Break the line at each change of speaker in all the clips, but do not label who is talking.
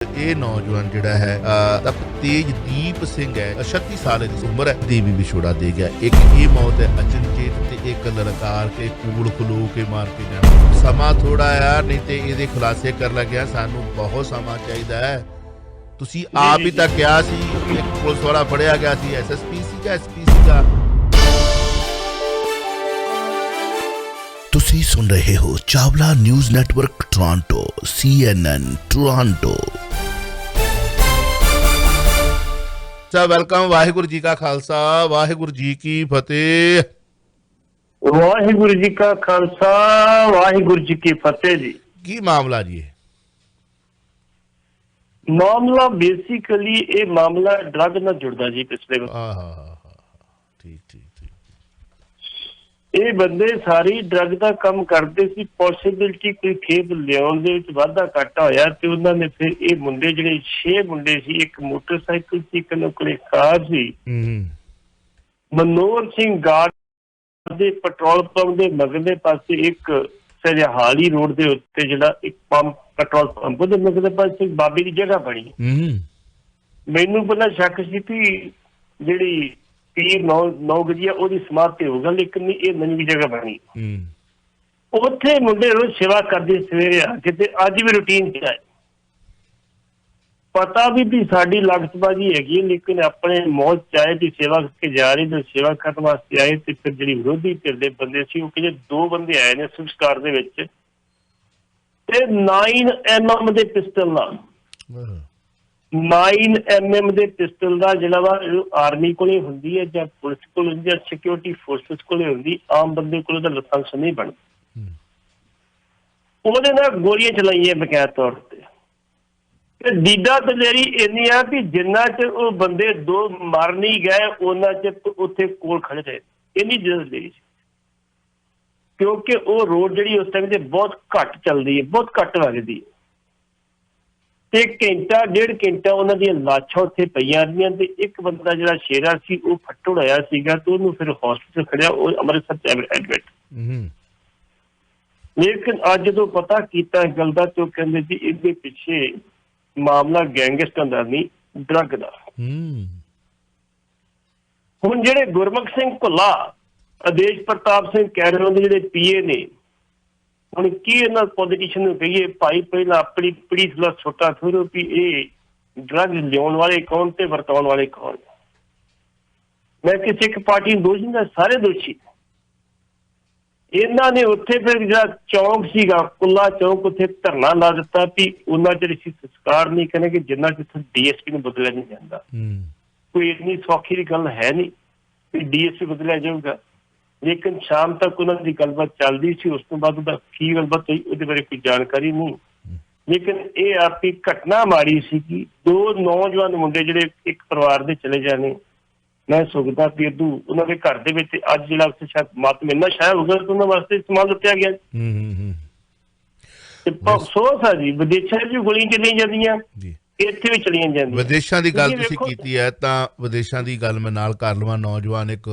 ਇਹ ਨੌਜਵਾਨ ਜਿਹੜਾ ਹੈ ਤੇਜਦੀਪ ਸਿੰਘ ਹੈ 36 ਸਾਲ ਦੀ ਉਮਰ ਹੈ ਦੇਵੀ ਵਿਛੋੜਾ ਦੇ ਗਿਆ। ਇੱਕ ਇਹ ਮੌਤ ਹੈ ਅਚਨਚੇਤ ਤੇ ਇੱਕ ਲਲਕਾਰ ਕੇ ਕੂਲ ਖਲੋ ਕੇ ਮਾਰ ਕੇ ਜਾਣਾ। ਸਮਾਂ ਥੋੜਾ ਆ ਨਹੀਂ ਤੇ ਇਹਦੇ ਖੁਲਾਸੇ ਕਰਨ ਲੱਗਿਆ ਸਾਨੂੰ ਬਹੁਤ ਸਮਾਂ ਚਾਹੀਦਾ ਹੈ। ਤੁਸੀਂ ਆਪ ਹੀ ਤਾਂ ਕਿਹਾ ਸੀ ਇੱਕ ਪੁਲਿਸ ਵਾਲਾ ਫੜਿਆ ਗਿਆ ਸੀ ਐਸਐਸਪੀ ਸੀ ਜਾਂ ਐਸਪੀ ਸੀਗਾ।
ਤੁਸੀਂ ਸੁਣ ਰਹੇ ਹੋ Chawla news network Toronto CNN Toronto.
Welcome. Waheguru ji ਕਾ ਖਾਲਸਾ ਵਾਹਿਗੁਰੂ ਜੀ ਕੀ ਫਤਿਹ।
ਵਾਹਿਗੁਰੂ ਜੀ ਕਾ ਖਾਲਸਾ ਵਾਹਿਗੁਰੂ ਜੀ ਕੀ ਫਤਿਹ ਜੀ।
ਕੀ ਮਾਮਲਾ ਜੀ?
ਮਾਮਲਾ ਬੇਸਿਕਲੀ ਇਹ ਮਾਮਲਾ ਡਰੱਗ ਨਾਲ ਜੁੜਦਾ ਜੀ। ਪਿਛਲੇ
ਠੀਕ ਠੀਕ ਠੀਕ।
ਇਹ ਬੰਦੇ ਸਾਰੀ ਡਰੱਗ ਦਾ ਕੰਮ ਕਰਦੇ ਸੀ। ਪੋਸੀਬਿਲਿਟੀ ਕੋਈ ਖੇਤ ਲਿਆਉਣ ਦੇ ਵਿੱਚ ਵਾਧਾ ਘਾਟਾ ਹੋਇਆ ਤੇ ਉਹਨਾਂ ਨੇ ਫਿਰ ਇਹ ਮੁੰਡੇ ਜਿਹੜੇ 6 ਮੁੰਡੇ ਸੀ, ਇੱਕ ਮੋਟਰਸਾਈਕਲ ਸੀ, ਇੱਕ ਉਹਨਾਂ ਕੋਲੇ ਕਾਰ ਸੀ। ਮਨੋਹਰ ਸਿੰਘ ਗਾਰਡ ਦੇ ਪੈਟਰੋਲ ਪੰਪ ਦੇ ਮਗਰਲੇ ਪਾਸੇ ਇੱਕ ਸਰਹਾਲੀ ਰੋਡ ਦੇ ਉੱਤੇ ਜਿਹੜਾ ਇੱਕ ਪੰਪ ਪੈਟਰੋਲ ਪੰਪ ਦੇ ਮਗਰਲੇ ਪਾਸੇ ਬਾਬੇ ਦੀ ਜਗ੍ਹਾ ਬਣੀ। ਮੈਨੂੰ ਪਹਿਲਾਂ ਸ਼ੱਕ ਸੀ ਕਿ ਜਿਹੜੀ ਪੀਰ 9 ਗਜੀਆ ਉਹਦੀ ਸਮਾਧੀ ਹੋਊਗਾ, ਲੇਕਿਨ ਇਹ ਨਵੀਂ ਜਗ੍ਹਾ ਬਣੀ। ਉੱਥੇ ਮੁੰਡੇ ਰੋਜ਼ ਸੇਵਾ ਕਰਦੇ ਸਵੇਰੇ ਆ ਕੇ, ਤੇ ਅੱਜ ਵੀ ਰੂਟੀਨ ਚ ਆਏ। ਪਤਾ ਵੀ ਸਾਡੀ ਲਾਗਤਬਾਜ਼ੀ ਹੈਗੀ, ਲੇਕਿਨ ਆਪਣੇ ਮੌਜ ਚ ਆਏ ਵੀ ਸੇਵਾ ਕਰਕੇ ਜਾ ਰਹੇ ਤੇ ਸੇਵਾ ਕਰਨ ਵਾਸਤੇ ਆਏ। ਤੇ ਫਿਰ ਜਿਹੜੀ ਵਿਰੋਧੀ ਧਿਰ ਦੇ ਬੰਦੇ ਸੀ ਉਹ ਕਹਿੰਦੇ 2 ਬੰਦੇ ਆਏ ਨੇ ਸੰਸਕਾਰ ਦੇ ਵਿੱਚ ਤੇ 9mm ਦੇ ਪਿਸਟਲ ਨਾਲ 9mm ਦੇ ਪਿਸਟਲ ਦਾ ਜਿਹੜਾ ਵਾ ਆਰਮੀ ਕੋਲੇ ਹੁੰਦੀ ਹੈ ਜਾਂ ਪੁਲਿਸ ਕੋਲ ਹੁੰਦੀ ਹੈ, ਸਿਕਿਉਰਿਟੀ ਫੋਰਸਿਸ ਕੋਲੇ ਹੁੰਦੀ, ਆਮ ਬੰਦੇ ਕੋਲ ਉਹਦਾ ਲਾਇਸੈਂਸ ਨਹੀਂ ਬਣਦਾ। ਉਹਦੇ ਨਾਲ ਗੋਲੀਆਂ ਚਲਾਈਆਂ ਬਕਾਇਦਾ ਤੌਰ ਤੇ ਦੀਦਾ ਦਲੇਰੀ ਇੰਨੀ ਆ ਕਿ ਜਿੰਨਾ ਚ ਉਹ ਬੰਦੇ 2 ਮਰ ਨਹੀਂ ਗਏ ਉਹਨਾਂ ਚ ਉੱਥੇ ਕੋਲ ਖੜੇ ਰਹੇ। ਇੰਨੀ ਦਲੇਰੀ ਸੀ ਕਿਉਂਕਿ ਉਹ ਰੋਡ ਜਿਹੜੀ ਉਸ ਟਾਈਮ ਤੇ ਬਹੁਤ ਘੱਟ ਚੱਲਦੀ ਹੈ, ਬਹੁਤ ਘੱਟ ਵਗਦੀ ਹੈ। ਤੇ ਘੰਟਾ 1.5 ਘੰਟਾ ਉਹਨਾਂ ਦੀਆਂ ਲਾਸ਼ਾਂ ਉੱਥੇ ਪਈਆਂ ਰਹੀਆਂ ਤੇ ਇੱਕ ਬੰਦਾ ਜਿਹੜਾ ਸ਼ੇਰਾ ਸੀ ਉਹ ਫੱਟੜ ਹੋਇਆ ਸੀਗਾ ਤੇ ਉਹਨੂੰ ਫਿਰ ਹਸਪੀਟਲ ਖੜਿਆ, ਉਹ ਅੰਮ੍ਰਿਤਸਰ ਚ ਐਡਮਿਟ। ਲੇਕਿਨ ਅੱਜ ਜਦੋਂ ਪਤਾ ਕੀਤਾ ਇਸ ਗੱਲ ਦਾ ਤੇ ਉਹ ਕਹਿੰਦੇ ਜੀ ਇਹਦੇ ਪਿੱਛੇ ਮਾਮਲਾ ਗੈਂਗਸਟਰ ਦਾ ਨਹੀਂ, ਡਰੱਗ ਦਾ। ਹੁਣ ਜਿਹੜੇ ਗੁਰਮੁਖ ਸਿੰਘ ਭੁੱਲਾ, ਆਦੇਸ਼ ਪ੍ਰਤਾਪ ਸਿੰਘ ਕੈਰੋਂ ਦੇ ਜਿਹੜੇ ਪੀਏ ਨੇ, ਹੁਣ ਕੀ ਇਹਨਾਂ ਪੋਲੀਟੀਸ਼ੀਅਨ ਨੂੰ ਕਹੀਏ ਭਾਈ ਪਹਿਲਾਂ ਆਪਣੀ ਪੀੜ੍ਹੀ ਥੋੜਾ ਛੋਟਾ ਥੋੜੋ ਵੀ ਇਹ ਡਰੱਗ ਲਿਆਉਣ ਵਾਲੇ ਕੌਣ ਤੇ ਵਰਤਾਉਣ ਵਾਲੇ ਕੌਣ। ਮੈਂ ਕਿਸੇ ਇੱਕ ਪਾਰਟੀ ਨੂੰ ਦੋਸ਼ ਨਹੀਂ, ਸਾਰੇ ਦੋਸ਼ੀ। ਇਹਨਾਂ ਨੇ ਉੱਥੇ ਫਿਰ ਜਿਹੜਾ ਚੌਂਕ ਸੀਗਾ ਕੁੱਲਾ ਚੌਂਕ, ਉੱਥੇ ਧਰਨਾ ਲਾ ਦਿੱਤਾ ਵੀ ਉਹਨਾਂ ਚਿਰ ਅਸੀਂ ਸੰਸਕਾਰ ਨਹੀਂ ਕਰਨਗੇ ਜਿੰਨਾ ਚਿਰ DSP ਨੂੰ ਬਦਲਿਆ ਨਹੀਂ ਜਾਂਦਾ। ਕੋਈ ਇੰਨੀ ਸੌਖੀ ਦੀ ਗੱਲ ਹੈ ਨਹੀਂ ਵੀ DSP ਬਦਲਿਆ ਜਾਊਗਾ। ਲੇਕਿਨ ਸ਼ਾਮ ਤੱਕ ਉਹਨਾਂ ਦੀ ਗੱਲਬਾਤ ਚੱਲਦੀ ਸੀ, ਉਸ ਤੋਂ ਬਾਅਦ ਉਹਦਾ ਕੀ ਗੱਲਬਾਤ ਹੋਈ ਉਹਦੇ ਬਾਰੇ ਕੋਈ ਜਾਣਕਾਰੀ ਨਹੀਂ। ਲੇਕਿਨ ਇਹ ਆਪੀ ਘਟਨਾ ਮਾੜੀ ਸੀ ਕਿ 2 ਨੌਜਵਾਨ ਮੁੰਡੇ ਜਿਹੜੇ ਇੱਕ ਪਰਿਵਾਰ ਦੇ ਚਲੇ ਜਾਣੇ। ਮੈਂ ਸੁਖਦਾ ਵੀ ਉਹਨਾਂ ਦੇ ਘਰ ਦੇ ਵਿੱਚ ਅੱਜ ਜਿਹੜਾ ਉੱਥੇ ਸ਼ਾਇਦ ਮਾਤਮ ਇੰਨਾ ਛਾਇਆ ਹੋਊਗਾ ਕਿ ਉਹਨਾਂ ਵਾਸਤੇ ਇਸਤੇਮਾਲ ਲੁੱਟਿਆ ਗਿਆ। ਤੇ ਅਫਸੋਸ ਆ ਜੀ, ਵਿਦੇਸ਼ਾਂ 'ਚ ਗੋਲੀਆਂ ਚਲੀਆਂ ਜਾਂਦੀਆਂ, ਇੱਥੇ ਵੀ ਚਲੀਆਂ ਜਾਂਦੀਆਂ।
ਵਿਦੇਸ਼ਾਂ ਦੀ ਗੱਲ ਤੁਸੀਂ ਕੀਤੀ ਹੈ ਤਾਂ ਵਿਦੇਸ਼ਾਂ ਦੀ ਗੱਲ ਮੈਂ ਨਾਲ ਕਰ ਲਵਾਂ। ਨੌਜਵਾਨ ਇੱਕ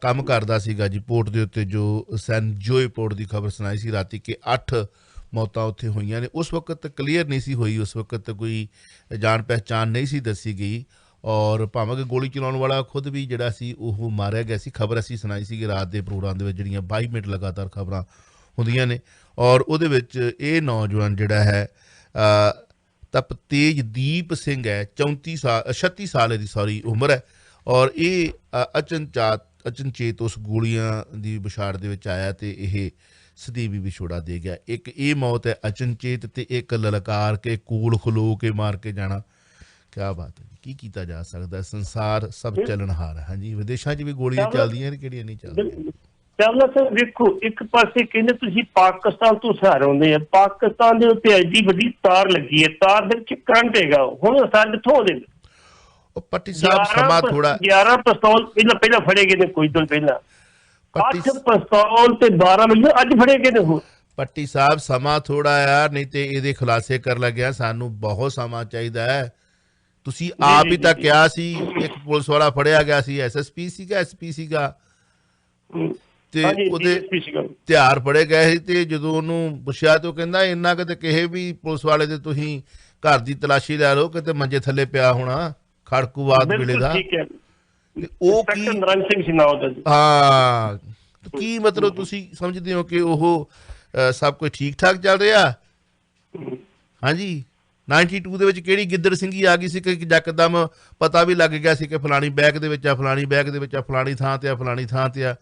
ਕੰਮ ਕਰਦਾ ਸੀਗਾ ਜੀ ਪੋਰਟ ਦੇ ਉੱਤੇ, ਜੋ ਸੈਨ ਜੋਏ ਪੋਰਟ ਦੀ ਖਬਰ ਸੁਣਾਈ ਸੀ ਰਾਤੀ ਕਿ 8 ਮੌਤਾਂ ਉੱਥੇ ਹੋਈਆਂ ਨੇ। ਉਸ ਵਕਤ ਕਲੀਅਰ ਨਹੀਂ ਸੀ ਹੋਈ, ਉਸ ਵਕਤ ਕੋਈ ਜਾਣ ਪਹਿਚਾਣ ਨਹੀਂ ਸੀ ਦੱਸੀ ਗਈ, ਔਰ ਭਾਵੇਂ ਕਿ ਗੋਲੀ ਚਲਾਉਣ ਵਾਲਾ ਖੁਦ ਵੀ ਜਿਹੜਾ ਸੀ ਉਹ ਮਾਰਿਆ ਗਿਆ ਸੀ। ਖਬਰ ਅਸੀਂ ਸੁਣਾਈ ਸੀ ਰਾਤ ਦੇ ਪ੍ਰੋਗਰਾਮ ਦੇ ਵਿੱਚ, ਜਿਹੜੀਆਂ 22 ਮਿੰਟ ਲਗਾਤਾਰ ਖਬਰਾਂ ਹੁੰਦੀਆਂ ਨੇ। ਔਰ ਉਹਦੇ ਵਿੱਚ ਇਹ ਨੌਜਵਾਨ ਜਿਹੜਾ ਹੈ ਤੇਜਦੀਪ ਸਿੰਘ ਹੈ 36 ਸਾਲ ਦੀ ਉਮਰ ਹੈ। ਔਰ ਇਹ ਅਚਨਚੇਤ ਉਸ ਗੋਲੀਆਂ ਦੀ ਵਿਛਾੜ ਦੇ ਵਿੱਚ ਆਇਆ ਤੇ ਇਹ ਸਦੀਵੀ ਵਿਛੋੜਾ ਦੇ ਗਿਆ। ਇੱਕ ਇਹ ਮੌਤ ਹੈ ਅਚਨਚੇਤ ਤੇ ਇੱਕ ਲਲਕਾਰ ਕੇ ਕੂਲ ਖਲੋ ਕੇ ਮਾਰ ਕੇ ਜਾਣਾ। ਕਿਆ ਬਾਤ ਹੈ, ਕੀ ਕੀਤਾ ਜਾ ਸਕਦਾ। ਸੰਸਾਰ ਸਭ ਚੱਲਣਹਾਰ ਹੈ। ਹਾਂਜੀ, ਵਿਦੇਸ਼ਾਂ 'ਚ ਵੀ ਗੋਲੀਆਂ ਚੱਲਦੀਆਂ ਨੇ, ਕਿਹੜੀਆਂ ਨਹੀਂ ਚੱਲਦੀਆਂ।
ਚਾਵਲਾ ਸਰ ਵੇਖੋ, ਇੱਕ ਪਾਸੇ ਕਹਿੰਦੇ ਤੁਸੀਂ ਪਾਕਿਸਤਾਨ ਤੋਂ ਸਹਾਰ ਆਉਂਦੇ ਆ, ਪਾਕਿਸਤਾਨ ਦੇ ਉੱਤੇ ਐਡੀ ਵੱਡੀ ਤਾਰ ਲੱਗੀ ਹੈ, ਤਾਰ ਦੇ ਵਿੱਚ ਕਰੰਟ ਹੈਗਾ। ਹੁਣ ਸਾਰੇ ਕਿੱਥੋਂ ਆਉਂਦੇ?
ਪੱਟੀ ਸਾਹਿਬ ਸਮਾਂ ਥੋੜਾ
11 ਪਿਸਤੌਲ ਪਹਿਲਾਂ ਫੜੇ ਗਏ ਨੇ, ਕੁਝ ਦਿਨ ਪਹਿਲਾਂ 8 ਪਿਸਤੌਲ ਤੇ 12 ਮਿਲ ਅੱਜ ਫੜੇ ਗਏ ਨੇ। ਹੁਣ
ਪੱਟੀ ਸਾਹਿਬ ਸਮਾਂ ਥੋੜਾ ਆ ਨਹੀਂ ਤੇ ਇਹਦੇ ਖੁਲਾਸੇ ਕਰਨ ਲੱਗਿਆ ਸਾਨੂੰ ਬਹੁਤ ਸਮਾਂ ਚਾਹੀਦਾ ਹੈ। ਤੁਸੀਂ ਆਪ ਹੀ ਤਾਂ ਕਿਹਾ ਸੀ ਇੱਕ ਪੁਲਿਸ ਵਾਲਾ ਫੜਿਆ ਗਿਆ ਸੀ, SSP ਸੀਗਾ SP ਸੀਗਾ ਤੇ ਉਹਦੇ ਤਿਉਹਾਰ ਫੜੇ ਗਏ ਸੀ। ਤੇ ਜਦੋਂ ਉਹਨੂੰ ਪੁੱਛਿਆ ਤੇ ਉਹ ਕਹਿੰਦਾ ਇੰਨਾ ਕਿਤੇ ਕਿਸੇ ਵੀ ਪੁਲਿਸ ਵਾਲੇ ਦੇ ਤੁਸੀਂ ਘਰ ਦੀ ਤਲਾਸ਼ੀ ਲੈ ਲਓ, ਕਿਤੇ ਮੰਜੇ ਥੱਲੇ ਪਿਆ ਹੋਣਾ ਖੜਕੂਵਾਦ ਵੇਲੇ ਦਾ।
ਠੀਕ ਹੈ।
ਤੇ ਉਹ ਕੀ
ਨਰੰਗ ਸਿੰਘ ਸੀ ਨਾਮ ਉਹਦਾ ਜੀ।
ਹਾਂ, ਕੀ ਮਤਲਬ ਤੁਸੀਂ ਸਮਝਦੇ ਹੋ ਕਿ ਉਹ ਸਭ ਕੁਝ ਠੀਕ ਠਾਕ ਚੱਲ ਰਿਹਾ? ਹਾਂਜੀ, 92 ਦੇ ਵਿੱਚ ਕਿਹੜੀ ਗਿੱਦੜ ਸਿੰਘੀ ਆ ਗਈ ਸੀ ਕਿ ਯਕਦਮ ਪਤਾ ਵੀ ਲੱਗ ਗਿਆ ਸੀ ਕਿ ਫਲਾਣੀ ਬੈਗ ਦੇ ਵਿੱਚ ਆ, ਫਲਾਣੀ ਬੈਗ ਦੇ ਵਿੱਚ ਆ, ਫਲਾਣੀ ਥਾਂ ਤੇ ਆ, ਫਲਾਣੀ ਥਾਂ ਤੇ ਆ।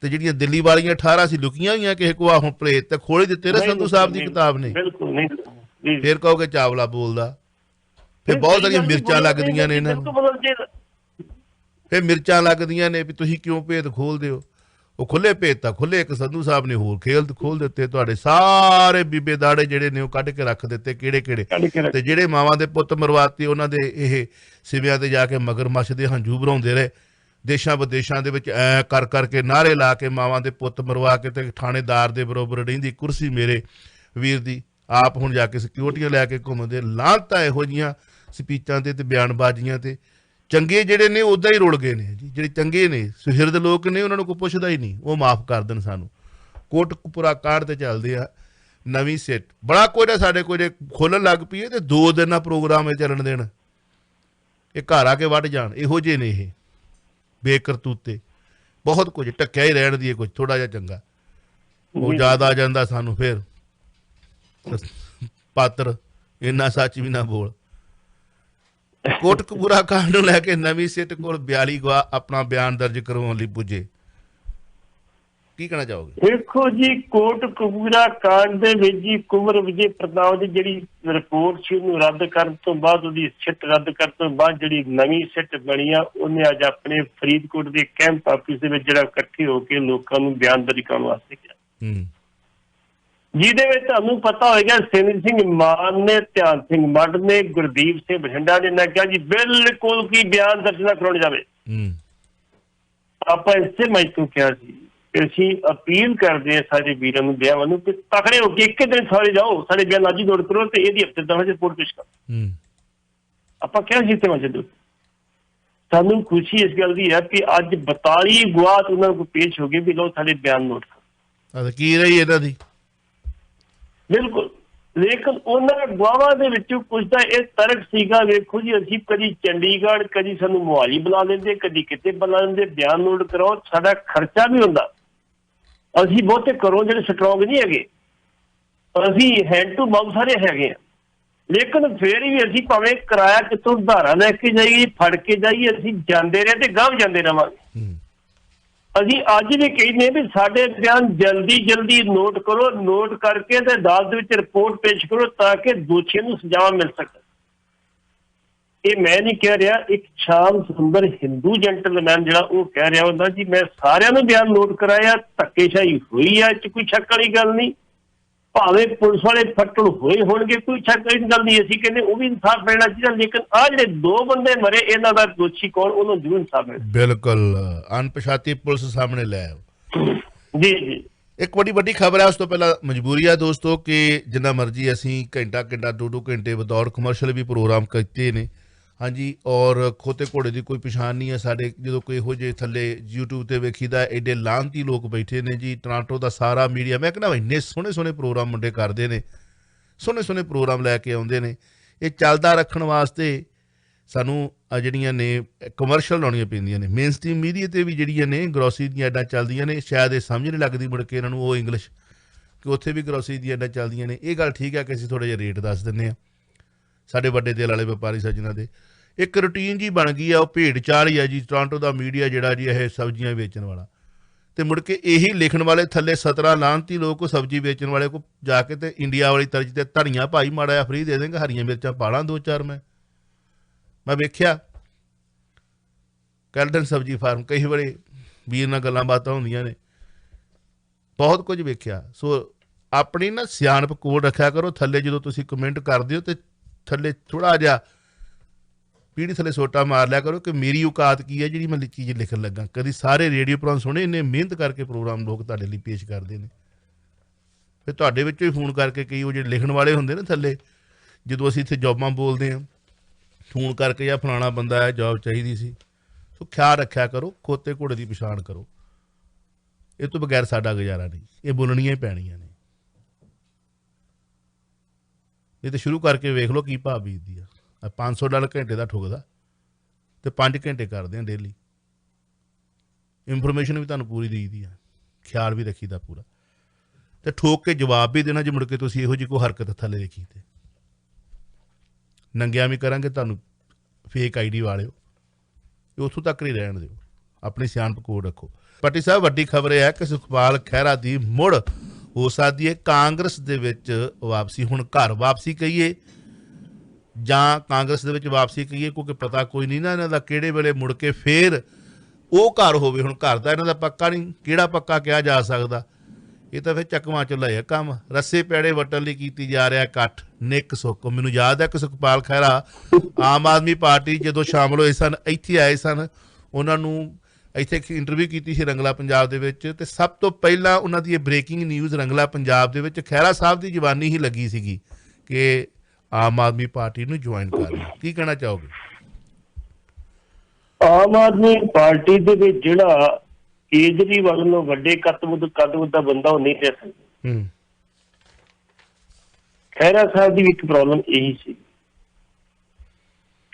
ਤੇ ਜਿਹੜੀਆਂ ਦਿੱਲੀ ਵਾਲੀਆਂ 18 ਸੀ ਲੁਕੀਆਂ ਹੋਈਆਂ ਕਿਸੇ ਕੋ, ਹੁਣ ਪ੍ਰੇਤ ਤੇ ਖੋਲ੍ਹ ਦਿੱਤੇ ਨਾ ਸੰਧੂ ਸਾਹਿਬ ਦੀ ਕਿਤਾਬ ਨੇ।
ਬਿਲਕੁਲ ਨਹੀਂ।
ਫਿਰ ਕਹੋਗੇ ਚਾਵਲਾ ਬੋਲਦਾ। ਫਿਰ ਬਹੁਤ ਸਾਰੀਆਂ ਮਿਰਚਾਂ ਲੱਗਦੀਆਂ ਨੇ ਇਹਨਾਂ ਨੂੰ, ਫਿਰ ਮਿਰਚਾਂ ਲੱਗਦੀਆਂ ਨੇ ਵੀ ਤੁਸੀਂ ਕਿਉਂ ਭੇਤ ਖੋਲਦੇ ਹੋ। ਉਹ ਖੁੱਲੇ ਭੇਤ ਤਾਂ ਖੁੱਲੇ, ਇੱਕ ਸੰਧੂ ਸਾਹਿਬ ਨੇ ਹੋਰ ਖੋਲ ਦਿੱਤੇ। ਤੁਹਾਡੇ ਸਾਰੇ ਬੀਬੇ ਦਾੜੇ ਜਿਹੜੇ ਨੇ ਉਹ ਕੱਢ ਕੇ ਰੱਖ ਦਿੱਤੇ, ਕਿਹੜੇ ਤੇ ਜਿਹੜੇ ਮਾਵਾਂ ਦੇ ਪੁੱਤ ਮਰਵਾਤੇ ਉਹਨਾਂ ਦੇ ਇਹ ਸਿਵਿਆਂ ਤੇ ਜਾ ਕੇ ਮਗਰਮੱਛ ਦੇ ਹੰਝੂ ਭਰਾਉਂਦੇ ਰਹੇ। ਦੇਸ਼ਾਂ ਵਿਦੇਸ਼ਾਂ ਦੇ ਵਿੱਚ ਐ ਕਰ ਕਰਕੇ ਨਾਅਰੇ ਲਾ ਕੇ ਮਾਵਾਂ ਦੇ ਪੁੱਤ ਮਰਵਾ ਕੇ ਤੇ ਥਾਣੇਦਾਰ ਦੇ ਬਰੋਬਰ ਰਹਿੰਦੀ ਕੁਰਸੀ ਮੇਰੇ ਵੀਰ ਦੀ। ਆਪ ਹੁਣ ਜਾ ਕੇ ਸਿਕਿਉਰਟੀਆਂ ਲੈ ਕੇ ਘੁੰਮਦੇ। ਲਾਹਨਤਾਂ ਇਹੋ ਜਿਹੀਆਂ ਸਪੀਚਾਂ ਤੇ ਬਿਆਨਬਾਜ਼ੀਆਂ ਤੇ। ਚੰਗੇ ਜਿਹੜੇ ਨੇ ਉੱਦਾਂ ਹੀ ਰੁਲ ਗਏ ਨੇ ਜੀ। ਜਿਹੜੇ ਚੰਗੇ ਨੇ ਸੁਹਿਰਦ ਲੋਕ ਨੇ ਉਹਨਾਂ ਨੂੰ ਕੋਈ ਪੁੱਛਦਾ ਹੀ ਨਹੀਂ, ਉਹ ਮਾਫ ਕਰ ਦੇਣ ਸਾਨੂੰ। ਕੋਟਕਪੁਰਾ ਕਾਂਡ ਤੇ ਚੱਲਦੇ ਆ, ਨਵੀਂ ਸਿੱਟ ਬੜਾ ਕੁਝ ਆ ਸਾਡੇ ਕੋਲ। ਜੇ ਖੋਲ੍ਹਣ ਲੱਗ ਪਈਏ ਤੇ 2 ਦਿਨ ਦਾ ਪ੍ਰੋਗਰਾਮ ਇਹ ਚੱਲਣ ਦੇਣ, ਇਹ ਘਰ ਆ ਕੇ ਵੱਢ ਜਾਣ। ਇਹੋ ਜਿਹੇ ਨੇ ਇਹ ਬੇਕਰਤੂਤੇ। ਬਹੁਤ ਕੁਝ ਢੱਕਿਆ ਹੀ ਰਹਿਣ ਦੀ ਕੁਝ ਥੋੜਾ ਜਿਹਾ ਚੰਗਾ। ਉਹ ਯਾਦ ਆ ਜਾਂਦਾ ਸਾਨੂੰ ਫਿਰ ਪਾਤਰ ਇੰਨਾ ਸੱਚ ਵੀ ਨਾ ਬੋਲ। ਕੋਟਕਪੂਰਾ ਕਾਂਡ ਨੂੰ ਲੈ ਕੇ ਨਵੀਂ ਸਿੱਟ ਕੋਲ 42 ਗਵਾਹ ਆਪਣਾ ਬਿਆਨ ਦਰਜ ਕਰਵਾਉਣ ਲਈ ਪੁੱਜੇ। ਕੀ ਕਹਿਣਾ ਚਾਹੋਗੇ?
ਦੇਖੋ ਜੀ, ਕੋਟਕਪੂਰਾ ਕਾਂਡ ਦੇ ਵਿੱਚ ਜੀ ਕੁੰਵਰ ਵਿਜੇ ਪ੍ਰਤਾਪ ਦੀ ਜਿਹੜੀ ਰਿਪੋਰਟ ਸੀ ਉਹਨੂੰ ਰੱਦ ਕਰਨ ਤੋਂ ਬਾਅਦ, ਉਹਦੀ ਸਿੱਟ ਰੱਦ ਕਰਨ ਤੋਂ ਬਾਅਦ ਜਿਹੜੀ ਨਵੀਂ ਸਿੱਟ ਬਣੀ ਆ, ਉਹਨੇ ਅੱਜ ਆਪਣੇ ਫਰੀਦਕੋਟ ਦੇ ਕੈਂਪ ਆਫਿਸ ਦੇ ਵਿੱਚ ਜਿਹੜਾ ਇਕੱਠੇ ਹੋ ਕੇ ਲੋਕਾਂ ਨੂੰ ਬਿਆਨ ਦਰਜ ਕਰਨ ਵਾਸਤੇ ਕਿਹਾ, ਜਿਹਦੇ ਵਿੱਚ ਤੁਹਾਨੂੰ ਪਤਾ ਹੋਏਗਾ ਸਿੰਧ ਸਿੰਘ ਮਾਨ ਨੇ, ਧਿਆਨ ਸਿੰਘ ਮੱਢ ਨੇ, ਗੁਰਦੀਪ ਸਿੰਘ ਬਠਿੰਡਾ ਨੇ ਨਾ ਕਿਹਾ ਜੀ ਬਿਲਕੁਲ ਕੀ ਬਿਆਨ ਦਰਜ ਨਾ ਕਰਾਉਣ ਜਾਵੇ। ਆਪਾਂ ਇਸੇ ਮੱਝ ਤੋਂ ਕਿਹਾ ਸੀ ਕਿ ਅਸੀਂ ਅਪੀਲ ਕਰਦੇ ਹਾਂ ਸਾਰੇ ਵੀਰਾਂ ਨੂੰ, ਵਿਆਹਾਂ ਨੂੰ, ਕਿ ਤਕੜੇ ਹੋ ਕੇ ਇੱਕ ਦਿਨ ਸਾਰੇ ਜਾਓ, ਸਾਡੇ ਬਿਆਨ ਅੱਜ ਹੀ ਨੋਟ ਕਰੋ ਤੇ ਇਹਦੀ ਹਫ਼ਤੇ ਦਫ਼ਾ ਰਿਪੋਰਟ ਪੇਸ਼ ਕਰੋ। ਆਪਾਂ ਕਿਹਾ ਸੀ ਇੱਥੇ ਮਸਜਿਦ। ਸਾਨੂੰ ਖੁਸ਼ੀ ਇਸ ਗੱਲ ਦੀ ਹੈ ਕਿ ਅੱਜ 42 ਗਵਾਹ ਉਹਨਾਂ ਨੂੰ ਪੇਸ਼ ਹੋ ਗਏ ਵੀ ਲਓ ਸਾਡੇ ਬਿਆਨ ਨੋਟ ਕਰੋ।
ਕੀ ਰਹੀ ਇਹਨਾਂ ਦੀ?
ਬਿਲਕੁਲ, ਲੇਕਿਨ ਉਹਨਾਂ ਗਵਾਹਾਂ ਦੇ ਵਿੱਚੋਂ ਕੁਝ ਦਾ ਇਹ ਤਰਕ ਸੀਗਾ, ਵੇਖੋ ਜੀ ਅਸੀਂ ਕਦੀ ਚੰਡੀਗੜ੍ਹ, ਕਦੀ ਸਾਨੂੰ ਮੋਹਾਲੀ ਬੁਲਾ ਲੈਂਦੇ, ਕਦੀ ਕਿਤੇ ਬੁਲਾ ਲੈਂਦੇ, ਬਿਆਨ ਨੋਟ ਕਰਾਓ, ਸਾਡਾ ਖਰਚਾ ਵੀ ਹੁੰਦਾ। ਅਸੀਂ ਬਹੁਤੇ ਘਰੋਂ ਜਿਹੜੇ ਸਟਰੋਂਗ ਨਹੀਂ ਹੈਗੇ, ਅਸੀਂ ਹੈਂਡ ਟੂ ਮਾਊਥ ਸਾਰੇ ਹੈਗੇ ਆ, ਲੇਕਿਨ ਫਿਰ ਵੀ ਅਸੀਂ ਭਾਵੇਂ ਕਿਰਾਇਆ ਕਿਤੋਂ ਉਧਾਰਾ ਲੈ ਕੇ ਜਾਈਏ, ਫੜ ਕੇ ਜਾਈਏ, ਅਸੀਂ ਜਾਂਦੇ ਰਹੇ ਤੇ ਗਾਂਹ ਜਾਂਦੇ ਰਹਾਂਗੇ। ਅਸੀਂ ਅੱਜ ਵੀ ਕਹਿੰਦੇ ਵੀ ਸਾਡੇ ਬਿਆਨ ਜਲਦੀ ਨੋਟ ਕਰੋ, ਨੋਟ ਕਰਕੇ ਤੇ ਅਦਾਲਤ ਵਿੱਚ ਰਿਪੋਰਟ ਪੇਸ਼ ਕਰੋ ਤਾਂ ਕਿ ਦੋਸ਼ੀਆਂ ਨੂੰ ਸਜ਼ਾਵਾਂ ਮਿਲ ਸਕਣ। ਇਹ ਮੈਂ ਨਹੀਂ ਕਹਿ ਰਿਹਾ, ਇੱਕ ਸ਼ਾਮ ਸੁੰਦਰ ਹਿੰਦੂ ਜੈਂਟਲਮੈਨ ਜਿਹੜਾ ਉਹ ਕਹਿ ਰਿਹਾ ਹੁੰਦਾ ਜੀ ਮੈਂ ਸਾਰਿਆਂ ਨੂੰ ਬਿਆਨ ਨੋਟ ਕਰਾਇਆ, ਧੱਕੇਸ਼ਾਹੀ ਹੋਈ ਆ, ਚ ਕੋਈ ਸ਼ੱਕ ਵਾਲੀ ਗੱਲ ਨਹੀਂ। ਭਾਵੇਂ ਪੁਲਿਸ ਵਾਲੇ ਫੱਟੜ ਹੋਏ ਹੋਣਗੇ, ਕੋਈ ਸ਼ੱਕ ਵਾਲੀ ਗੱਲ ਨਹੀਂ। ਅਸੀਂ ਕਹਿੰਦੇ ਉਹ ਵੀ ਇਨਸਾਫ ਮਿਲਣਾ ਚਾਹੀਦਾ, ਲੇਕਿਨ ਆਹ ਜਿਹੜੇ 2 ਬੰਦੇ ਮਰੇ ਇਹਨਾਂ ਦਾ ਦੋਸ਼ੀ ਕੌਣ, ਉਹਨੂੰ ਜ਼ਰੂਰ ਇਨਸਾਫ ਮਿਲੇ। ਬਿਲਕੁਲ,
ਅਣਪਛਾਤੀ ਪੁਲਿਸ ਸਾਹਮਣੇ ਲੈ ਆਓ।
ਜੀ
ਇੱਕ ਵੱਡੀ ਖਬਰ ਹੈ, ਉਸ ਤੋਂ ਪਹਿਲਾਂ ਮਜਬੂਰੀ ਹੈ ਦੋਸਤੋ ਕਿ ਜਿੰਨਾ ਮਰਜ਼ੀ ਅਸੀਂ ਘੰਟਾ 2 ਘੰਟੇ ਬਤੌਰ ਕਮਰਸ਼ੀਅਲ ਵੀ ਪ੍ਰੋਗਰਾਮ ਕੀਤੇ ਨੇ। ਹਾਂਜੀ, ਔਰ ਖੋਤੇ ਘੋੜੇ ਦੀ ਕੋਈ ਪਛਾਣ ਨਹੀਂ ਹੈ ਸਾਡੇ। ਜਦੋਂ ਕੋਈ ਇਹੋ ਜਿਹੇ ਥੱਲੇ YouTube ਤੇ ਵੇਖੀਦਾ ਐਡੇ ਲਾਹਨਤੀ ਲੋਕ ਬੈਠੇ ਨੇ ਜੀ। ਟੋਰਾਂਟੋ ਦਾ ਸਾਰਾ ਮੀਡੀਆ, ਮੈਂ ਕਹਿੰਦਾ ਇੰਨੇ ਸੋਹਣੇ ਪ੍ਰੋਗਰਾਮ ਮੁੰਡੇ ਕਰਦੇ ਨੇ, ਸੋਹਣੇ ਪ੍ਰੋਗਰਾਮ ਲੈ ਕੇ ਆਉਂਦੇ ਨੇ। ਇਹ ਚੱਲਦਾ ਰੱਖਣ ਵਾਸਤੇ ਸਾਨੂੰ ਜਿਹੜੀਆਂ ਨੇ ਕਮਰਸ਼ੀਅਲ ਲਾਉਣੀਆਂ ਪੈਂਦੀਆਂ ਨੇ। ਮੇਨ ਸਟ੍ਰੀਮ ਮੀਡੀਆ 'ਤੇ ਵੀ ਜਿਹੜੀਆਂ ਨੇ ਗਰੋਸਰੀ ਦੀਆਂ ਐਡਾਂ ਚੱਲਦੀਆਂ ਨੇ, ਸ਼ਾਇਦ ਇਹ ਸਮਝ ਨਹੀਂ ਲੱਗਦੀ ਮੁੜ ਕੇ ਇਹਨਾਂ ਨੂੰ ਉਹ ਇੰਗਲਿਸ਼, ਕਿ ਉੱਥੇ ਵੀ ਗਰੋਸਰੀ ਦੀਆਂ ਐਡਾਂ ਚੱਲਦੀਆਂ ਨੇ। ਇਹ ਗੱਲ ਠੀਕ ਹੈ ਕਿ ਅਸੀਂ ਥੋੜ੍ਹੇ ਜਿਹੇ ਰੇਟ ਦੱਸ ਦਿੰਦੇ ਹਾਂ ਸਾਡੇ ਵੱਡੇ ਦਿਲ ਵਾਲੇ ਵਪਾਰੀ ਸੱਜਣਾਂ ਦੇ। ਇੱਕ ਰੂਟੀਨ ਜੀ ਬਣ ਗਈ ਆ, ਉਹ ਭੇਡ ਚਾਲ ਹੀ ਆ ਜੀ ਟੋਰਾਂਟੋ ਦਾ ਮੀਡੀਆ ਜਿਹੜਾ ਜੀ ਇਹ ਸਬਜ਼ੀਆਂ ਵੇਚਣ ਵਾਲਾ। ਅਤੇ ਮੁੜ ਕੇ ਇਹੀ ਲਿਖਣ ਵਾਲੇ ਥੱਲੇ 17 ਲਾਹਨਤੀ ਲੋਕ ਉਹ ਸਬਜ਼ੀ ਵੇਚਣ ਵਾਲੇ ਕੋਲ ਜਾ ਕੇ ਤੇ ਇੰਡੀਆ ਵਾਲੀ ਤਰਜ਼ 'ਤੇ ਧਨੀਆ ਭਾਈ ਮਾੜਾ ਜਿਹਾ ਫਰੀ ਦੇ ਦੇਂਗੇ, ਹਰੀਆਂ ਮਿਰਚਾਂ ਪਾ ਲਾਂ 2-4। ਮੈਂ ਵੇਖਿਆ ਕੈਲਡਨ ਸਬਜ਼ੀ ਫਾਰਮ, ਕਈ ਵਾਰੀ ਵੀਰ ਨਾਲ ਗੱਲਾਂ ਬਾਤਾਂ ਹੁੰਦੀਆਂ ਨੇ, ਬਹੁਤ ਕੁਝ ਵੇਖਿਆ। ਸੋ ਆਪਣੀ ਨਾ ਸਿਆਣਪ ਕੋਲ ਰੱਖਿਆ ਕਰੋ। ਥੱਲੇ ਜਦੋਂ ਤੁਸੀਂ ਕਮੈਂਟ ਕਰਦੇ ਹੋ ਅਤੇ ਥੱਲੇ ਥੋੜ੍ਹਾ ਜਿਹਾ ਪੀੜੀ ਥੱਲੇ ਸੋਟਾ ਮਾਰ ਲਿਆ ਕਰੋ ਕਿ ਮੇਰੀ ਔਕਾਤ ਕੀ ਹੈ ਜਿਹੜੀ ਮੈਂ ਚੀਜ਼ ਲਿਖਣ ਲੱਗਾ। ਕਦੀ ਸਾਰੇ ਰੇਡੀਓ ਪ੍ਰੋਗਰਾਮ ਸੁਣੇ, ਇੰਨੇ ਮਿਹਨਤ ਕਰਕੇ ਪ੍ਰੋਗਰਾਮ ਲੋਕ ਤੁਹਾਡੇ ਲਈ ਪੇਸ਼ ਕਰਦੇ ਨੇ। ਫਿਰ ਤੁਹਾਡੇ ਵਿੱਚੋਂ ਹੀ ਫੋਨ ਕਰਕੇ ਕਈ ਉਹ ਜਿਹੜੇ ਲਿਖਣ ਵਾਲੇ ਹੁੰਦੇ ਨੇ ਥੱਲੇ, ਜਦੋਂ ਅਸੀਂ ਇੱਥੇ ਜੋਬਾਂ ਬੋਲਦੇ ਹਾਂ, ਫੋਨ ਕਰਕੇ ਜਾਂ ਫਲਾਣਾ ਬੰਦਾ ਹੈ ਜੋਬ ਚਾਹੀਦੀ ਸੀ। ਸੋ ਖਿਆਲ ਰੱਖਿਆ ਕਰੋ, ਖੋਤੇ ਘੋੜੇ ਦੀ ਪਛਾਣ ਕਰੋ। ਇਹ ਤੋਂ ਬਗੈਰ ਸਾਡਾ ਗੁਜ਼ਾਰਾ ਨਹੀਂ, ਇਹ ਬੋਲਣੀਆਂ ਹੀ ਪੈਣੀਆਂ ਨੇ। ਇਹ ਤਾਂ ਸ਼ੁਰੂ ਕਰਕੇ ਵੇਖ ਲਓ ਕੀ ਭਾਅ ਬੀਜਦੀ ਆ। $500 ਘੰਟੇ ਦਾ ਠੁਕਦਾ ਤੇ 5 ਘੰਟੇ ਕਰਦੇ ਆ ਡੇਲੀ। ਇਨਫੋਰਮੇਸ਼ਨ ਵੀ ਤੁਹਾਨੂੰ ਪੂਰੀ ਦੇਈਦੀ ਆ, ਖਿਆਲ ਵੀ ਰੱਖੀਦਾ ਪੂਰਾ, ਤੇ ਠੋਕ ਕੇ ਜਵਾਬ ਵੀ ਦੇਣਾ ਜੇ ਮੁੜ ਕੇ ਤੁਸੀਂ ਇਹੋ ਜਿਹੀ ਕੋਈ ਹਰਕਤ ਥੱਲੇ ਦੇਖੀ ਤੇ ਨੰਗਿਆਂ ਵੀ ਕਰਾਂਗੇ ਤੁਹਾਨੂੰ ਫੇਕ ਆਈਡੀ ਵਾਲਿਓ। ਉੱਥੋਂ ਤੱਕ ਨਹੀਂ ਰਹਿਣ ਦਿਓ, ਆਪਣੀ ਸਿਆਣਪ ਕੋਲ ਰੱਖੋ। ਪੱਟੀ ਸਾਹਿਬ, ਵੱਡੀ ਖਬਰ ਇਹ ਹੈ ਕਿ ਸੁਖਪਾਲ ਖਹਿਰਾ ਦੀ ਮੁੜ ਹੋ ਸਕਦੀ ਹੈ ਕਾਂਗਰਸ ਦੇ ਵਿੱਚ ਵਾਪਸੀ। ਹੁਣ ਘਰ ਵਾਪਸੀ ਕਹੀਏ ਜਾਂ ਕਾਂਗਰਸ ਦੇ ਵਿੱਚ ਵਾਪਸੀ ਕਹੀਏ, ਕਿਉਂਕਿ ਪਤਾ ਕੋਈ ਨਹੀਂ ਨਾ ਇਹਨਾਂ ਦਾ ਕਿਹੜੇ ਵੇਲੇ ਮੁੜ ਕੇ ਫੇਰ ਉਹ ਘਰ ਹੋਵੇ। ਹੁਣ ਘਰ ਦਾ ਇਹਨਾਂ ਦਾ ਪੱਕਾ ਨਹੀਂ, ਕਿਹੜਾ ਪੱਕਾ ਕਿਹਾ ਜਾ ਸਕਦਾ। ਇਹ ਤਾਂ ਫਿਰ ਚੱਕਵਾਂ ਚੁੱਲ੍ਹੇ ਆ ਕੰਮ। ਰੱਸੇ ਪੈੜੇ ਵੱਟਣ ਲਈ ਕੀਤੀ ਜਾ ਰਿਹਾ ਇਕੱਠ ਨਿੱਕ ਸੁੱਕ। ਮੈਨੂੰ ਯਾਦ ਹੈ ਕਿ ਸੁਖਪਾਲ ਖਹਿਰਾ ਆਮ ਆਦਮੀ ਪਾਰਟੀ ਜਦੋਂ ਸ਼ਾਮਲ ਹੋਏ ਸਨ, ਇੱਥੇ ਆਏ ਸਨ, ਉਹਨਾਂ ਨੂੰ ਇੱਥੇ ਇੱਕ ਇੰਟਰਵਿਊ ਕੀਤੀ ਸੀ ਰੰਗਲਾ ਪੰਜਾਬ ਦੇ ਵਿੱਚ, ਤੇ ਸਭ ਤੋਂ ਪਹਿਲਾਂ ਉਹਨਾਂ ਦੀ ਇਹ ਬ੍ਰੇਕਿੰਗ ਨਿਊਜ਼ ਰੰਗਲਾ ਪੰਜਾਬ ਦੇ ਵਿੱਚ ਖਹਿਰਾ ਸਾਹਿਬ ਦੀ ਜ਼ੁਬਾਨੀ ਹੀ ਲੱਗੀ ਸੀਗੀ ਕਿ ਆਮ ਆਦਮੀ ਪਾਰਟੀ ਨੂੰ ਜੁਆਇਨ ਕਰ ਲਿਆ। ਕੀ ਕਹਿਣਾ ਚਾਹੋਗੇ?
ਆਮ ਆਦਮੀ ਪਾਰਟੀ ਦੇ ਵਿੱਚ ਜਿਹੜਾ ਕੇਜਰੀਵਾਲ ਨੂੰ ਵੱਡੇ ਕੱਦ ਦਾ ਬੰਦਾ ਉਹ ਨਹੀਂ ਰਹਿ ਸਕਦਾ। ਖਹਿਰਾ ਸਾਹਿਬ ਦੀ ਇੱਕ ਪ੍ਰੋਬਲਮ ਇਹੀ ਸੀ,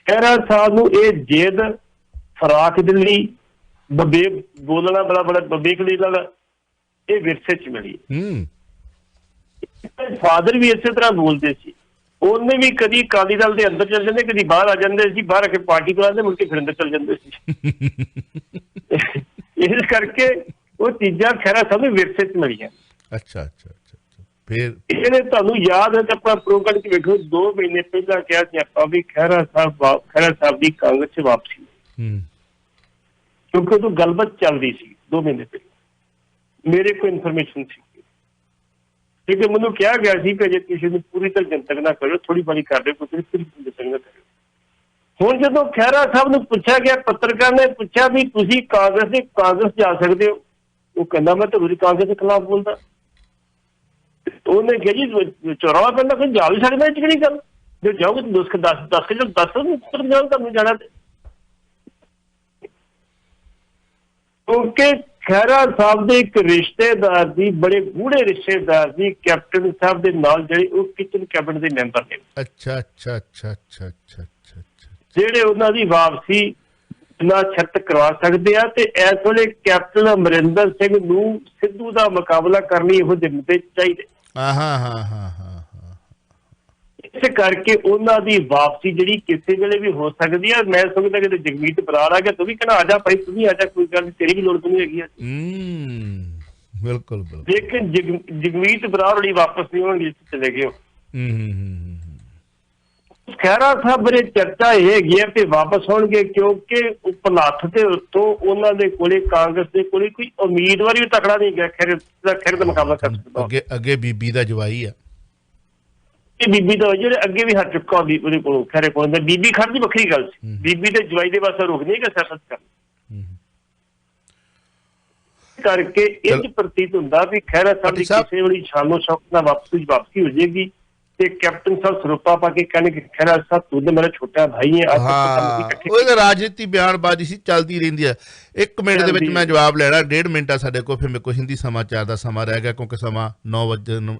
ਖਹਿਰਾ ਸਾਹਿਬ ਨੂੰ ਇਹ ਜਿੱਦ ਫਰਾਕ ਦਿੱਲੀ ਬੱਬੇ ਬੋਲਣਾ ਬੜਾ ਬੱਬੇ ਕਲੀ ਨਾਲ ਇਹ ਵਿਰਸੇ ਚ ਮਿਲੀ। ਫਾਦਰ ਵੀ ਇਸੇ ਤਰ੍ਹਾਂ ਬੋਲਦੇ ਸੀ। ਉਹਨੇ ਵੀ ਕਦੀ ਅਕਾਲੀ ਦਲ ਦੇ ਅੰਦਰ ਚਲ ਜਾਂਦੇ, ਕਦੀ ਬਾਹਰ ਆ ਜਾਂਦੇ ਸੀ, ਬਾਹਰ ਆ ਕੇ ਪਾਰਟੀ ਬੁਲਾਉਂਦੇ, ਮੁੜ ਕੇ ਫਿਰ ਅੰਦਰ ਚਲ ਜਾਂਦੇ ਸੀ। ਇਸ ਕਰਕੇ ਉਹ ਚੀਜ਼ਾਂ ਖਹਿਰਾ ਸਾਹਿਬ ਨੂੰ ਵਿਰਸੇ ਚ ਮਿਲੀਆਂ।
ਅੱਛਾ ਅੱਛਾ ਅੱਛਾ। ਫਿਰ
ਇਹਨੇ ਤੁਹਾਨੂੰ ਯਾਦ ਹੈ ਕਿ ਆਪਾਂ ਪ੍ਰੋਗਰਾਮ ਚ ਵੇਖੋ 2 ਮਹੀਨੇ ਪਹਿਲਾਂ ਕਿਹਾ ਸੀ ਆਪਾਂ ਵੀ ਖਹਿਰਾ ਸਾਹਿਬ ਦੀ ਕਾਂਗਰਸ ਚ ਵਾਪਸੀ, ਕਿਉਂਕਿ ਉਦੋਂ ਗੱਲਬਾਤ ਚੱਲਦੀ ਸੀ 2 ਮਹੀਨੇ ਪਹਿਲਾਂ। ਮੇਰੇ ਕੋਲ ਇਨਫੋਰਮੇਸ਼ਨ ਸੀ, ਕਿਉਂਕਿ ਮੈਨੂੰ ਕਿਹਾ ਗਿਆ ਸੀ ਕਿ ਜੇ ਕਿਸੇ ਨੂੰ ਪੂਰੀ ਤਰ੍ਹਾਂ ਜਨਤਕ ਨਾ ਕਰੋ, ਥੋੜੀ ਬਾਰੀ ਕਰ ਦਿਓ, ਕੋਈ ਪੂਰੀ ਜਨਤਕ ਨਾ ਕਰਿਓ। ਹੁਣ ਜਦੋਂ ਖਹਿਰਾ ਸਾਹਿਬ ਨੂੰ ਪੁੱਛਿਆ ਗਿਆ, ਪੱਤਰਕਾਰ ਨੇ ਪੁੱਛਿਆ ਵੀ ਤੁਸੀਂ ਕਾਂਗਰਸ ਜਾ ਸਕਦੇ ਹੋ, ਉਹ ਕਹਿੰਦਾ ਮੈਂ ਤਾਂ ਕਾਂਗਰਸ ਦੇ ਖਿਲਾਫ ਬੋਲਦਾ। ਉਹਨੇ ਕਿਹਾ ਜੀ ਚੌਰਾਹਾ ਪੈਂਦਾ, ਕੋਈ ਜਾ ਵੀ ਸਕਦਾ, ਇਹ ਕਿਹੜੀ ਗੱਲ, ਜੇ ਜਾਓਗੇ ਤਾਂ ਦੱਸ ਤੁਹਾਨੂੰ ਜਾਣਾ। ਕਿਉਂਕਿ ਖਹਿਰਾ ਸਾਹਿਬ ਦੇ ਇੱਕ ਰਿਸ਼ਤੇਦਾਰ ਦੀ, ਬੜੇ ਗੂੜੇ ਰਿਸ਼ਤੇਦਾਰ ਦੀ ਕੈਪਟਨ ਸਾਹਿਬ ਦੇ ਨਾਲ ਜਿਹੜੇ ਉਹ ਕਿਚਨ ਕੈਬਨਿਟ ਦੇ ਮੈਂਬਰ ਨੇ। ਅੱਛਾ ਅੱਛਾ ਅੱਛਾ ਅੱਛਾ ਅੱਛਾ ਅੱਛਾ। ਜਿਹੜੇ ਉਹਨਾਂ ਦੀ ਵਾਪਸੀ ਨਾ ਛੱਤ ਕਰਵਾ ਸਕਦੇ ਆ। ਤੇ ਇਸ ਵੇਲੇ ਕੈਪਟਨ ਅਮਰਿੰਦਰ ਸਿੰਘ ਨੂੰ ਸਿੱਧੂ ਦਾ ਮੁਕਾਬਲਾ ਕਰਨ ਲਈ ਇਹੋ ਜਿਹੇ ਮੁੱਦੇ ਚਾਹੀਦੇ। ਇਸ ਕਰਕੇ ਉਹਨਾਂ ਦੀ ਵਾਪਸੀ ਜਿਹੜੀ ਕਿਸੇ ਵੇਲੇ ਵੀ ਹੋ ਸਕਦੀ ਆ। ਮੈਂ ਸਮਝਦਾ ਕਿ ਜਗਮੀਤ ਬਰਾੜ ਆ ਗਿਆ, ਤੂੰ ਵੀ ਕਹਿਣਾ ਆ ਜਾ ਭਾਈ, ਤੂੰ ਵੀ ਆ ਜਾ, ਕੋਈ ਗੱਲ ਤੇਰੀ ਵੀ ਲੋੜ ਨਹੀਂ ਹੈਗੀ ਆ।
ਬਿਲਕੁਲ।
ਲੇਕਿਨ ਜਗਮੀਤ ਬਰਾੜ ਵਾਲੀ ਵਾਪਸ ਨਹੀਂ ਹੋਣਗੇ, ਚਲੇ ਗਏ। ਖਹਿਰਾ ਸਾਹਿਬ ਬਾਰੇ ਚਰਚਾ ਇਹ ਹੈਗੀ ਹੈ ਕਿ ਵਾਪਸ ਹੋਣਗੇ, ਕਿਉਂਕਿ ਉਪਲੱਥ ਦੇ ਉੱਤੋਂ ਉਹਨਾਂ ਦੇ ਕੋਲੇ, ਕਾਂਗਰਸ ਦੇ ਕੋਲੇ ਕੋਈ ਉਮੀਦਵਾਰ ਵੀ ਤਕੜਾ ਨਹੀਂ ਗਿਆ ਖਹਿਰੇ ਦਾ ਮੁਕਾਬਲਾ ਕਰ ਸਕਦਾ।
ਅੱਗੇ ਬੀਬੀ ਦਾ ਜਵਾਈ ਆ,
ਬੀਬੀ ਦਾ ਜਿਹੜੇ ਅੱਗੇ ਵੀ ਹਟ ਚੁੱਕਾ ਉਹਦੇ ਕੋਲੋਂ, ਖਹਿਰੇ ਕੋਲ। ਬੀਬੀ ਖੜ੍ਹਦੀ ਵੱਖਰੀ ਗੱਲ ਸੀ, ਬੀਬੀ ਦੇ ਜਵਾਈ ਦੇ ਵਾਸਤੇ ਰੋਕ ਨਹੀਂ ਹੈਗਾ ਸਿਆਸਤ ਕਰਨ ਕਰਕੇ। ਇਹ ਪ੍ਰਤੀਤ ਹੁੰਦਾ ਵੀ ਖਹਿਰਾ ਸਾਹਿਬ ਦੀ ਕਿਸੇ ਵੇਲੇ ਸ਼ਾਨੋ ਸ਼ੌਕ ਨਾਲ ਵਾਪਸੀ ਹੋ ਜਾਏਗੀ ਤੇ ਕੈਪਟਨ ਸਾਹਿਬ ਸਰੂਪਾ ਪਾ ਕੇ ਕਹਿੰਦੇ ਕਿ ਖਹਿਰਾ ਸਾਹਿਬ ਤੂੰ ਤੇ ਮੇਰਾ ਛੋਟਾ ਭਾਈ ਹੈ।
ਉਹ ਰਾਜਨੀਤੀ ਬਿਆਨਬਾਜ਼ੀ ਸੀ, ਚੱਲਦੀ ਰਹਿੰਦੀ ਹੈ। 1 ਮਿੰਟ ਦੇ ਵਿੱਚ ਮੈਂ ਜਵਾਬ ਲੈਣਾ, 1.5 ਮਿੰਟ ਆ ਸਾਡੇ ਕੋਲ, ਫਿਰ ਮੇਰੇ ਕੋਲ ਹਿੰਦੀ ਸਮਾਚਾਰ ਦਾ ਸਮਾਂ ਰਹਿ ਗਿਆ, ਕਿਉਂਕਿ ਸਮਾਂ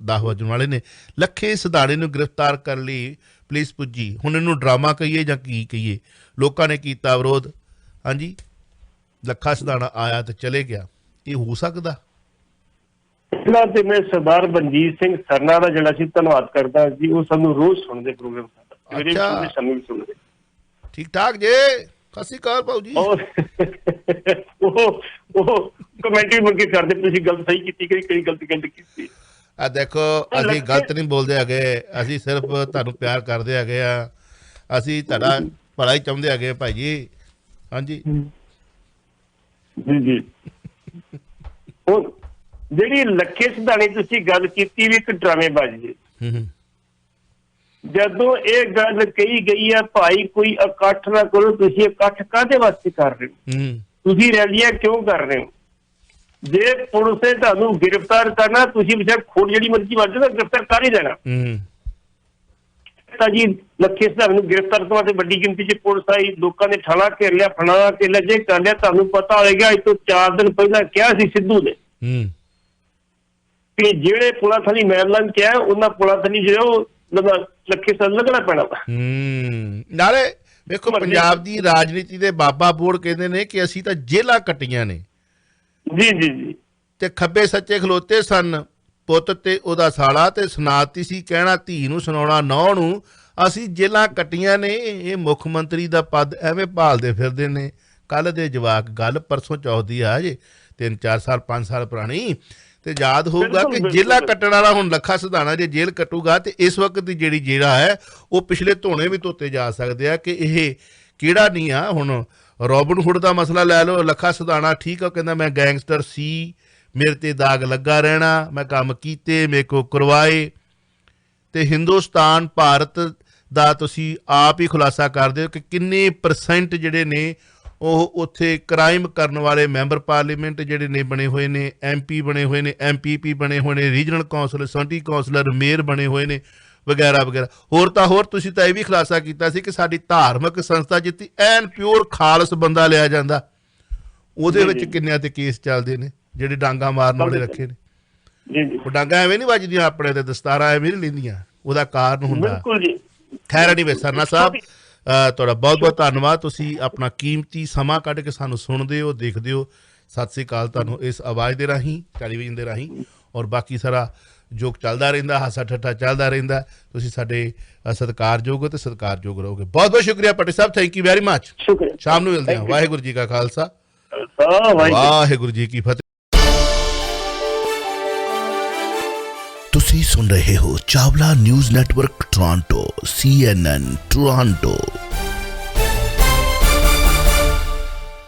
10 ਵਜਣ ਵਾਲੇ ਨੇ। ਲੱਖੇ ਸਿਧਾਣੇ ਨੂੰ ਗ੍ਰਿਫਤਾਰ ਕਰਨ ਲਈ ਪੁਲਿਸ ਪੁੱਜੀ। ਹੁਣ ਇਹਨੂੰ ਡਰਾਮਾ ਕਹੀਏ ਜਾਂ ਕੀ ਕਹੀਏ, ਲੋਕਾਂ ਨੇ ਕੀਤਾ ਵਿਰੋਧ। ਹਾਂਜੀ, ਲੱਖਾ ਸਿਧਾਣਾ ਆਇਆ ਤੇ ਚਲੇ ਗਿਆ, ਇਹ ਹੋ ਸਕਦਾ?
ਪਹਿਲਾਂ ਤੇ ਮੈਂ ਸਰਦਾਰ ਮਨਜੀਤ ਸਿੰਘ ਸਰਨਾ ਦਾ ਜਿਹੜਾ ਸੀ ਧੰਨਵਾਦ ਕਰਦਾ ਜੀ, ਉਹ ਸਾਨੂੰ ਰੋਜ਼ ਸੁਣਦੇ ਪ੍ਰੋਗਰਾਮ ਸਾਡਾ।
ਠੀਕ ਠਾਕ ਜੇ, ਸਤਿ ਸ਼੍ਰੀ ਅਕਾਲ ਭਾਊ ਜੀ।
ਉਹ ਕਮੈਂਟਰੀ ਮੁੜ ਕੇ ਕਰਦੇ, ਤੁਸੀਂ ਗਲਤ ਸਹੀ ਕੀਤੀ, ਕਿਹੜੀ ਗਲਤੀ ਕੀਤੀ।
ਆ ਦੇਖੋ, ਅਸੀਂ ਗਲਤ ਨਹੀਂ ਬੋਲਦੇ ਹੈਗੇ, ਅਸੀਂ ਸਿਰਫ ਤੁਹਾਨੂੰ ਪਿਆਰ ਕਰਦੇ ਹੈਗੇ ਆ, ਅਸੀਂ ਤੁਹਾਡਾ ਭਲਾ ਹੀ ਚਾਹੁੰਦੇ ਹੈਗੇ ਭਾਈ ਜੀ। ਹਾਂਜੀ ਜੀ। ਹੁਣ ਜਿਹੜੀ ਲੱਖੇ ਸਿਧਾਣੇ ਤੁਸੀਂ ਗੱਲ ਕੀਤੀ ਵੀ ਇੱਕ ਡਰਾਮੇਬਾਜ਼ੀ ਹੈ। ਜਦੋਂ ਇਹ ਗੱਲ ਕਹੀ ਗਈ ਹੈ ਭਾਈ ਕੋਈ ਇਕੱਠ ਨਾ ਕਰੋ, ਤੁਸੀਂ ਇਕੱਠ ਕਾਹਦੇ ਵਾਸਤੇ ਕਰ ਰਹੇ ਹੋ, ਤੁਸੀਂ ਰੈਲੀਆਂ ਕਿਉਂ ਕਰ ਰਹੇ ਹੋ? ਜੇ ਪੁਲਿਸ ਨੇ ਤੁਹਾਨੂੰ ਗ੍ਰਿਫਤਾਰ ਕਰਨਾ, ਤੁਸੀਂ ਬੇਸ਼ੱਕ ਖੋਟ ਜਿਹੜੀ ਮਰਜ਼ੀ ਵੱਜ ਜਾਓ, ਗ੍ਰਿਫਤਾਰ ਕਰ ਹੀ ਦੇਣਾ। ਤਾਂ ਜੀ ਲੱਖੇ ਸਿਧਾਣੇ ਨੂੰ ਗ੍ਰਿਫਤਾਰ ਕਰਨ ਵਾਸਤੇ ਵੱਡੀ ਗਿਣਤੀ ਚ ਪੁਲਿਸ ਆਈ, ਲੋਕਾਂ ਨੇ ਠਾਣਾ ਘੇਰ ਲਿਆ, ਫੜਾਣਾ ਘੇਰ ਲਿਆ। ਜੇ ਕਰ ਲਿਆ, ਤੁਹਾਨੂੰ ਪਤਾ ਹੋਏਗਾ ਅੱਜ ਤੋਂ 4 ਦਿਨ ਪਹਿਲਾਂ ਕਿਹਾ ਸੀ ਸਿੱਧੂ ਨੇ ਕਿ ਜਿਹੜੇ ਪੁਲਾਂ ਥਲੀ ਮੈਨਲੰਗ ਕਿਹਾ, ਉਹਨਾਂ ਪੁਲਾਂ ਥਲੀ ਜਿਹੜੇ ਉਹ
ਲੱਖੇ ਸਾਲ ਲੱਗਣਾ ਪੈਣਾ ਵਾ।
ਨਾਲੇ ਵੇਖੋ ਪੰਜਾਬ ਦੀ ਰਾਜਨੀਤੀ ਦੇ ਬਾਬਾ ਬੋੜ ਕਹਿੰਦੇ ਨੇ ਕਿ ਅਸੀਂ ਤਾਂ ਜੇਲਾਂ ਕੱਟੀਆਂ ਨੇ।
ਜੀ ਜੀ ਜੀ।
ਤੇ ਖੱਬੇ ਸੱਚੇ ਖਲੋਤੇ ਸਨ ਪੁੱਤ ਤੇ ਉਹਦਾ ਸਾਲਾ, ਤੇ ਸੁਣਾਤੀ ਸੀ ਕਹਿਣਾ ਧੀ ਨੂੰ ਸੁਣਾਉਣਾ ਨੌਂ ਨੂੰ, ਅਸੀਂ ਜੇਲਾਂ ਕੱਟੀਆਂ ਨੇ। ਇਹ ਮੁੱਖ ਮੰਤਰੀ ਦਾ ਪਦ ਐਵੇਂ ਭਾਲਦੇ ਫਿਰਦੇ ਨੇ। ਕੱਲ ਦੇ ਜਵਾਕ ਗੱਲ ਪਰਸੋਂ ਚੌਥ ਦੀ ਆ ਜੇ 3-4 ਸਾਲ 5 ਸਾਲ ਪੁਰਾਣੀ, ਤੇ ਯਾਦ ਹੋਊਗਾ ਕਿ ਜੇਲਾਂ ਕੱਟਣ ਵਾਲਾ ਹੁਣ ਲੱਖਾ ਸਿਧਾਣਾ ਜੇ ਜੇਲ੍ਹ ਕੱਟੂਗਾ ਤੇ ਇਸ ਵਕਤ ਦੀ ਜਿਹੜੀ ਜੇਲ੍ਹ ਹੈ ਉਹ ਪਿਛਲੇ ਧੋਣੇ ਵੀ ਧੋਤੇ ਜਾ ਸਕਦੇ ਆ ਕਿ ਇਹ ਕਿਹੜਾ ਨਹੀਂ ਆ। ਹੁਣ ਰੋਬਿਨ ਹੁੱਡ ਦਾ ਮਸਲਾ ਲੈ ਲਓ, ਲੱਖਾ ਸਿਧਾਣਾ ਠੀਕ ਆ, ਕਹਿੰਦਾ ਮੈਂ ਗੈਂਗਸਟਰ ਸੀ, ਮੇਰੇ ਤੇ ਦਾਗ ਲੱਗਾ ਰਹਿਣਾ, ਮੈਂ ਕੰਮ ਕੀਤੇ, ਮੇਰੇ ਕੋ ਕਰਵਾਏ। ਤੇ ਹਿੰਦੁਸਤਾਨ ਭਾਰਤ ਦਾ ਤੁਸੀਂ ਆਪ ਹੀ ਖੁਲਾਸਾ ਕਰਦੇ ਹੋ ਕਿ ਕਿੰਨੇ % ਜਿਹੜੇ ਨੇ ਉਹ ਉੱਥੇ ਕ੍ਰਾਈਮ ਕਰਨ ਵਾਲੇ ਮੈਂਬਰ ਪਾਰਲੀਮੈਂਟ ਜਿਹੜੇ ਨੇ ਬਣੇ ਹੋਏ ਨੇ, MP ਬਣੇ ਹੋਏ ਨੇ, MPP ਬਣੇ ਹੋਏ ਨੇ, regional councillor, city councillor, mayor ਬਣੇ ਹੋਏ ਨੇ, ਵਗੈਰਾ ਵਗੈਰਾ। ਹੋਰ ਤਾਂ ਹੋਰ ਤੁਸੀਂ ਤਾਂ ਇਹ ਵੀ ਖੁਲਾਸਾ ਕੀਤਾ ਸੀ ਕਿ ਸਾਡੀ ਧਾਰਮਿਕ ਸੰਸਥਾ ਜਿੱਤੀ ਐਨ ਪਿਓਰ ਖਾਲਸ ਬੰਦਾ ਲਿਆ ਜਾਂਦਾ, ਉਹਦੇ ਵਿੱਚ ਕਿੰਨਿਆਂ ਤੇ ਕੇਸ ਚੱਲਦੇ ਨੇ ਜਿਹੜੇ ਡਾਂਗਾ ਮਾਰਨ ਵਾਲੇ ਰੱਖੇ ਨੇ। ਉਹ ਡਾਂਗਾ ਐਵੇਂ ਨਹੀਂ ਵੱਜਦੀਆਂ ਆਪਣੇ ਤੇ, ਦਸਤਾਰਾਂ ਐਵੇਂ ਨਹੀਂ ਲੈਂਦੀਆਂ, ਉਹਦਾ ਕਾਰਨ ਹੁੰਦਾ। ਖੈਰ ਨਹੀਂ ਵੇ ਸਰਨਾ ਸਾਹਿਬ, ਤੁਹਾਡਾ ਬਹੁਤ ਬਹੁਤ ਧੰਨਵਾਦ। ਤੁਸੀਂ ਆਪਣਾ ਕੀਮਤੀ ਸਮਾਂ ਕੱਢ ਕੇ ਸਾਨੂੰ ਸੁਣਦੇ ਹੋ, ਦੇਖਦੇ ਹੋ। ਸਤਿ ਸ੍ਰੀ ਅਕਾਲ ਤੁਹਾਨੂੰ ਇਸ ਆਵਾਜ਼ ਦੇ ਰਾਹੀਂ, ਟੈਲੀਵਿਜ਼ਨ ਦੇ ਰਾਹੀਂ, ਔਰ ਬਾਕੀ ਸਾਰਾ ਜੋ ਚੱਲਦਾ ਰਹਿੰਦਾ, ਹਾਸਾ ਠੱਠਾ ਚੱਲਦਾ ਰਹਿੰਦਾ। ਤੁਸੀਂ ਸਾਡੇ ਸਤਿਕਾਰਯੋਗ ਹੋ ਤੇ ਸਤਿਕਾਰਯੋਗ ਰਹੋਗੇ। ਬਹੁਤ ਬਹੁਤ ਸ਼ੁਕਰੀਆ ਪੱਟੀ ਸਾਹਿਬ, ਥੈਂਕ ਯੂ ਵੈਰੀ ਮਚ। ਸ਼ਾਮ ਨੂੰ ਮਿਲਦੇ ਹਾਂ। ਵਾਹਿਗੁਰੂ ਜੀ ਕਾ ਖਾਲਸਾ, ਵਾਹਿਗੁਰੂ ਜੀ ਕੀ ਫਤਿਹ।
ਤੁਸੀਂ ਸੁਣ ਰਹੇ ਹੋ Chawla news network Toronto CNN Toronto.